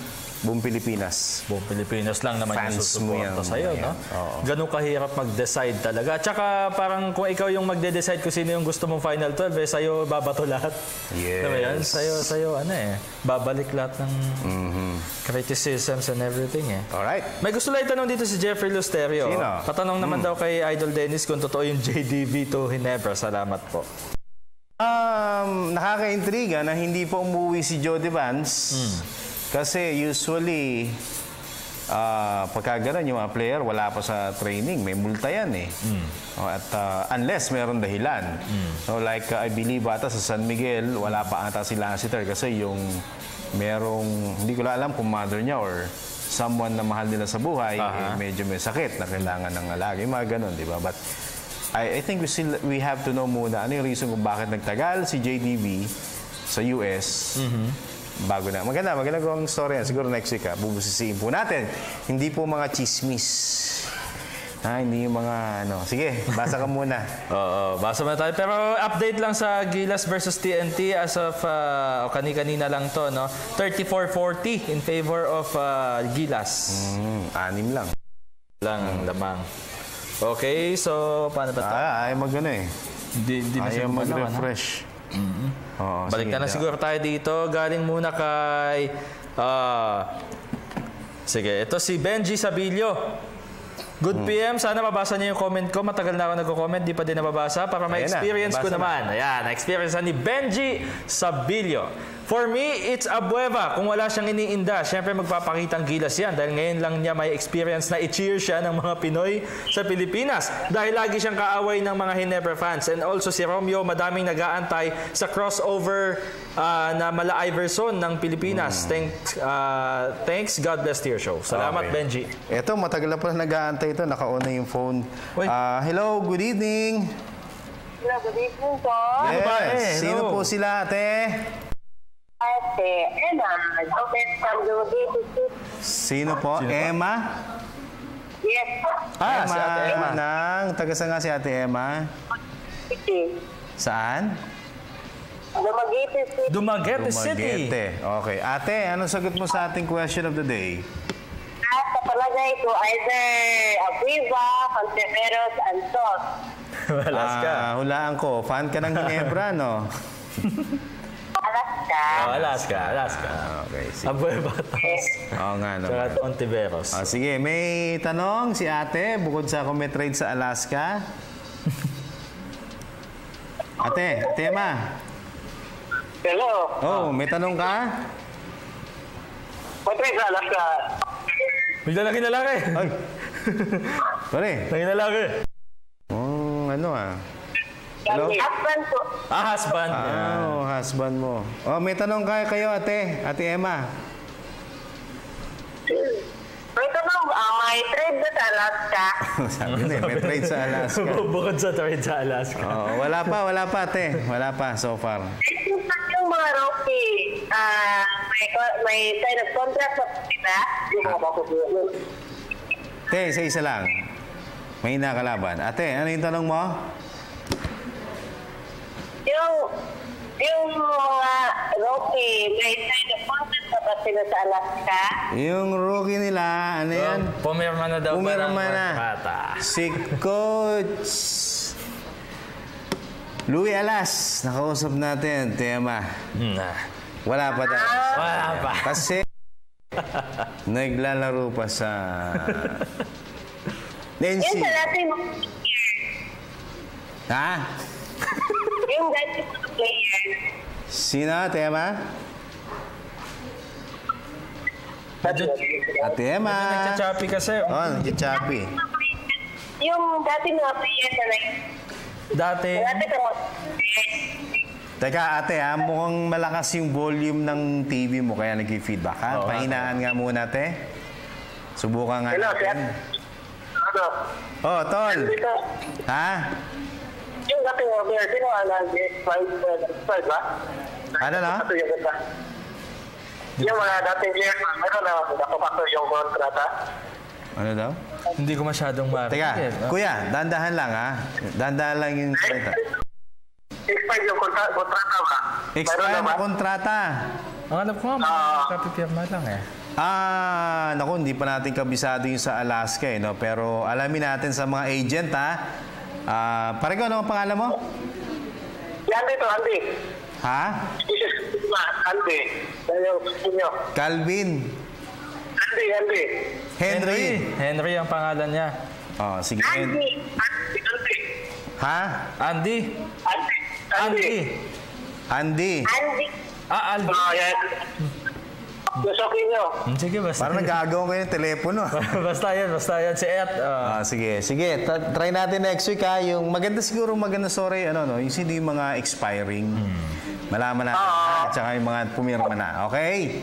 buong Pilipinas. Buong Pilipinas lang naman yung susuporta sa'yo, no? Ganun kahirap mag-decide talaga. Tsaka parang kung ikaw yung magde-decide kung sino yung gusto mong Final 12, sa'yo babato lahat. Yes. Diba yan? Sa'yo, babalik lahat ng criticisms and everything, Alright. May gusto lang itanong dito si Jeffrey Lusterio. Sino? Patanong naman daw kay Idol Dennis kung totoo yung JDB to Ginebra. Salamat po. Nakaka-intriga na hindi pa umuwi si Jody Vance. Kasi usually, pagka ganun, yung mga player, wala pa sa training. May multa yan At unless meron dahilan. So like, I believe ata sa San Miguel, wala pa ata si Lassiter kasi yung merong, hindi ko alam kung mother niya or someone na mahal nila sa buhay, medyo may sakit na kailangan ng alaga. Yung mga ganun, di ba? But I think we have to know muna ano yung reason kung bakit nagtagal si JDB sa US. Bago na. Magandang story yan. Siguro next week, bubusisiin po natin. Hindi po mga chismis. Hindi yung mga Sige, basa ka muna. Oo, basa muna tayo. Pero update lang sa Gilas versus TNT as of kani-kanina lang to, no? 34-40 in favor of Gilas. 6 lang. Lamang. Okay, so paano ba ito? Ayaw mag-ano Hindi na siya mag-refresh. Balik na siguro tayo dito. Galing muna kay... sige, ito si Benji Sabilio. Good PM, sana mabasa niyo yung comment ko. Matagal na ako nagko-comment, di pa din nababasa. Para ma-experience ko naman. Ayan, na-experience ni Benji Sabilio. For me, it's a buweba. Kung wala siyang iniinda, syempre magpapakitang gilas yan. Dahil ngayon lang niya may experience na i-cheer siya ng mga Pinoy sa Pilipinas. Dahil lagi siyang kaaway ng mga Ginebra fans. And also si Romeo, madaming nag-aantay sa crossover na Mala Iverson ng Pilipinas. Thanks, God bless to your show. Salamat, Benji. Ito, matagal na pala nag-aantay ito. Naka-on na yung phone. Hello, good evening. Hello, good evening po. Yes. Sino po sila, ate? Ate Emma. Sino po? Emma? Yes. Emma, si Ate Emma. Taga saan nga si Ate Emma? Saan? Dumaguete City. Dumaguete City. Okay. Ate, anong sagot mo sa ating question of the day? Sa palagay ko, either Abueva, Conteveros, and Sos. Hulaan ko. Fan ka ng Ginebra, no? Alaska. Okay, sige. Abueva. Oo nga naman. Tsaka Ontiveros. Sige, may tanong si ate, bukod sa kung may trade sa Alaska. Ate Emma. Hello. May tanong ka? May trade sa Alaska. May lalaki. Ay. Pare. Lalaki. Hello? Husband po. Husband. Husband mo. May tanong kayo, Ate Emma. May tanong, may trade ba sa Alaska? Sabi na, may trade sa Alaska. Bukod sa trade sa Alaska. Wala pa, Ate. Wala pa, so far. Yung mga rookie, may sign of contract sa sila. Ate, isa lang. May nakalaban. Ate, ano yung tanong mo? Yung mga rookie, may sign of contract ba sila sa Alaska? Yung rookie nila, ano yan? Pumirma na daw. Pumirma na. Si Coach Louie Alas, nakausap natin, Tema. Wala pa daw. Wala pa. Kasi naglalaro pa sa Nancy. Yung sa dating Ha? yung dating mga player. Sino, Tema? Ate Emma. Nagchachapi kasi. Nagchachapi. Yung dating mga player na Dati Teka, ate, mukhang malakas yung volume ng TV mo kaya nag-feedback, ha? Pahinaan nga muna, ate. Subukan nga Hello, natin. Ano? Oh, Tol. Ha? Yung dating order, sino nag-expired ba? Ano na? Yung mga dating player, meron na nakapasok yung kontrata? Ano daw? Hindi ko masyadong marinig. Teka, kuya, dandahan lang ha. Dandahan lang yung salita. Expired yung kontrata ba? Expired na kontrata. Ang alam ko nga, kapipirma lang eh. Naku, hindi pa natin kabisado yung sa Alaska eh, no? Pero alamin natin sa mga agent ha. Pare ko, ano ang pangalan mo? Andy to, Andy. Ha? Andy. Calvin. Andy. Henry ang pangalan niya. Oh, sige. Andy. Ha? Andy. Andy. Aldi. Oh, yan. Gustokin nyo. Sige, basta. Parang nagagawin ko yung telepono. basta yan. Si Ed. Sige. Try natin next week ha. Yung maganda sorry, yung hindi yung mga expiring. Malaman natin. Tsaka yung mga pumirma na. Okay?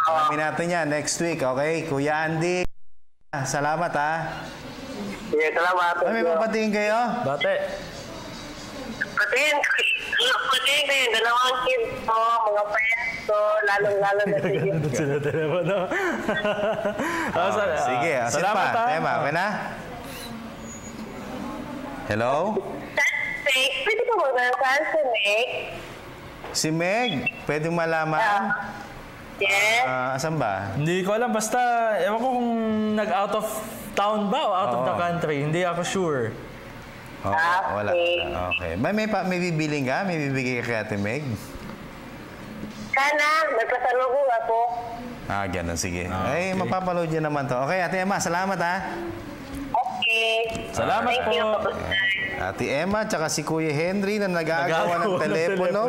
Alamin natin yan next week. Okay? Kuya Andy. Salamat ha. Sige, salamat. May papatingin kayo? Bate. Patingin kayo. Dalawang kids ko, mga friends ko, lalong-lalo na sige. Sila telepono. Sige, salamat ha. Tema, okay na? Hello? Pwede ko mag-answer si Meg? Si Meg, pwedeng malaman? Yes. Asan ba? Hindi ko alam. Basta, ewan ko kung nag-out of town ba o out of the country. Hindi ako sure. Wala. Okay. May bibiling ka? May bibigay ka kay Ate Meg? Sana, nagpasalubong ako. Ganun. Sige. Ay, mapapaload yun naman to. Okay, Ate Emma, salamat ha. Okay. Salamat Thank po. you. Ate Emma, tsaka si Kuya Henry na nag-aagawa ng telepono.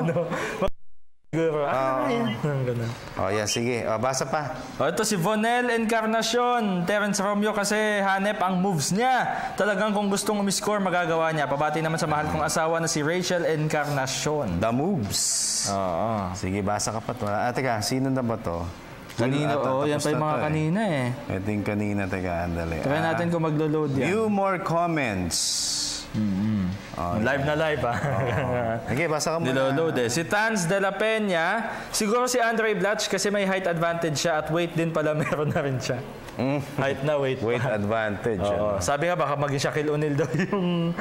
Siguro. Sige. Basa pa. Ito si Vonel Encarnacion. Terence Romeo kasi hanep ang moves niya. Talagang kung gustong umiscore, magagawa niya. Pabati naman sa mahal kong asawa na si Rachel Encarnacion. The moves. Sige, basa ka pa ito. Teka, sino na ba to? Kanina, yan pa yung mga kanina eh. Ito yung kanina, teka, andali. Try natin kung maglo-load yan. View more comments. Live na live Okay, basa ka muna. Niloload eh. Si Tans de la Peña, siguro si Andre Blatch kasi may height advantage siya at weight din pala meron na rin siya. Height na weight. Weight advantage. Sabi nga baka maging Shaquille O'Neal daw yung...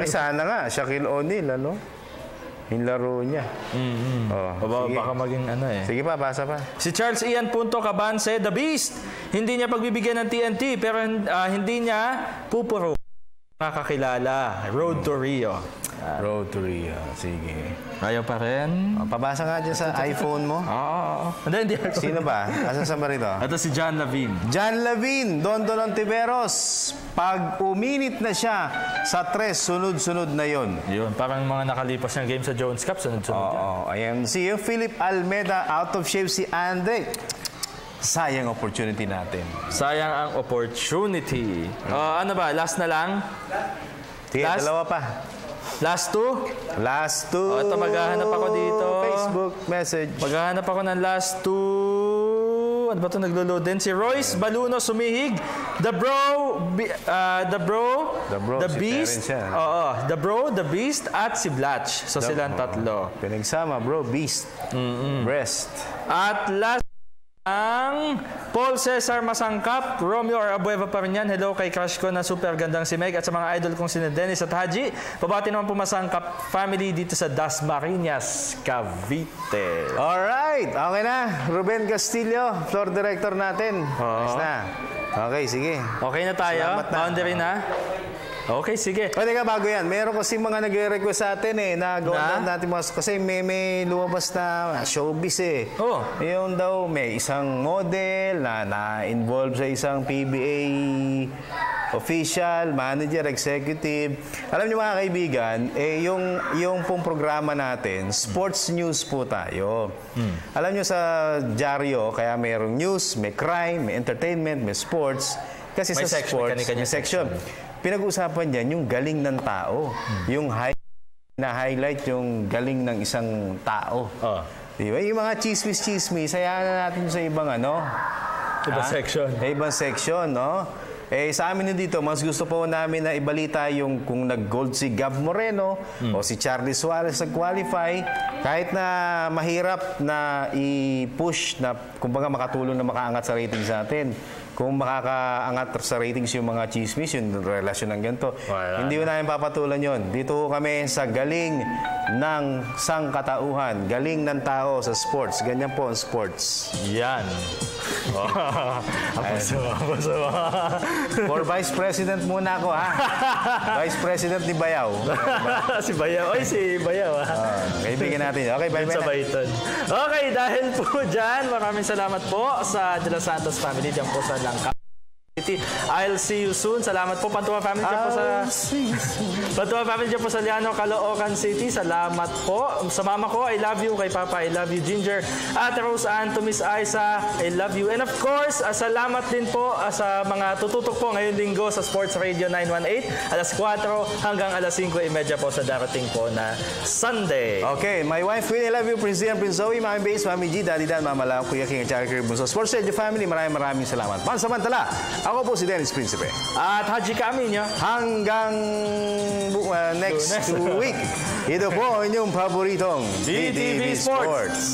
Sana nga, Shaquille O'Neal, yung laro niya. Baka maging Sige pa, basa pa. Si Charles Ian Punto Cabanse, The Beast. Hindi niya pagbibigyan ng TNT pero hindi niya pupuro. Nakakilala. Road to Rio. Road to Rio. Sige. Ayaw pa rin. Pabasa nga dyan sa iPhone mo. Hindi. Sino ba? Asan ba rito? Ito si John Lavin. John Lavin, Don Ontiveros. Pag uminit na siya sa 3, sunod-sunod na yon. Yun, parang mga nakalipas ng game sa Jones Cup, sunod-sunod. Ayan. Si Philip Almeida, out of shape si Andre. Sayang opportunity natin. Sayang ang opportunity. Ano ba? Last na lang? Dalawa pa. Last two? Last two. Ito, maghahanap ako dito. Facebook message. Maghahanap ako ng last two. Ano ba ito naglo-load din? Si Royce Baluno Sumihig. The Beast. The Bro, The Beast, at si Blatch. So silang tatlo. Pinagsama, Bro, Beast. Breast. At last ang Paul Cesar Masangkap, Romeo or Abueva pa rin yan. Hello kay crush ko na super gandang si Meg at sa mga idol kong sina Dennis at Haji. Pabati naman po Masangkap family dito sa Dasmariñas, Cavite. Alright, okay na. Ruben Castillo, floor director natin. Ayos na. Okay, sige. Okay na tayo? Boundary na? Okay, sige. O, teka, bago yan. Meron kasi mga nag-request sa atin na gawin natin mga... Kasi may lumabas na showbiz Yung daw, may isang model na na-involve sa isang PBA official, manager, executive. Alam niyo mga kaibigan, yung pong programa natin, sports news po tayo. Alam niyo sa dyaryo, kaya mayroong news, may crime, may entertainment, may sports. Kasi may sa sports, may section. Pinag-usapan dyan yung galing ng tao. Yung na-highlight yung galing ng isang tao. Diba? Yung mga chismis, hayaan na natin sa ibang Ibang section. Ibang section, no? Sa amin dito, mas gusto po namin na ibalita yung kung nag-gold si Gab Moreno o si Charlie Suarez nag-qualify, kahit na mahirap na i-push na kumbaga makatulong na makaangat sa ratings natin. Kung makakaangat sa ratings yung mga chismis, yung relasyon ng ganito, hindi ko namin papatulan yon. Dito kami sa galing ng sangkatauhan, galing ng tao sa sports. Ganyan po ang sports. Yan. For Vice President muna ako, ha? Vice President ni Bayaw. Si Bayaw. Oy, si Bayaw, ha? Kaibigan natin. Okay, bye-bye na. Okay, dahil po dyan, maraming salamat po sa De Los Santos family dyan po sa Langka City. I'll see you soon. Salamat po, Pantua family dyan po sa Pantua family dyan po sa Liano, Caloocan City. Salamat po. Sa mama ko, I love you. Kay Papa, I love you. Ginger. At Rose Ann, to Miss Aiza, I love you. And of course, salamat din po sa mga tututok po ngayong linggo sa Sports Radio 918, alas 4 hanggang alas 5:30 po sa darating po na Sunday. Okay, my wife, Queen, I love you. Prince Dian, Prince Zoe, Mami Base, Mami G, Daddy Dan, Mama Lau, Kuya King, at Charlie Bunso. Sports Radio family, maraming salamat. Pansamantala, ako po si Dennis Principe. At Haji Kaminyo. Hanggang next week. Ito po ang inyong paboritong DTV Sports.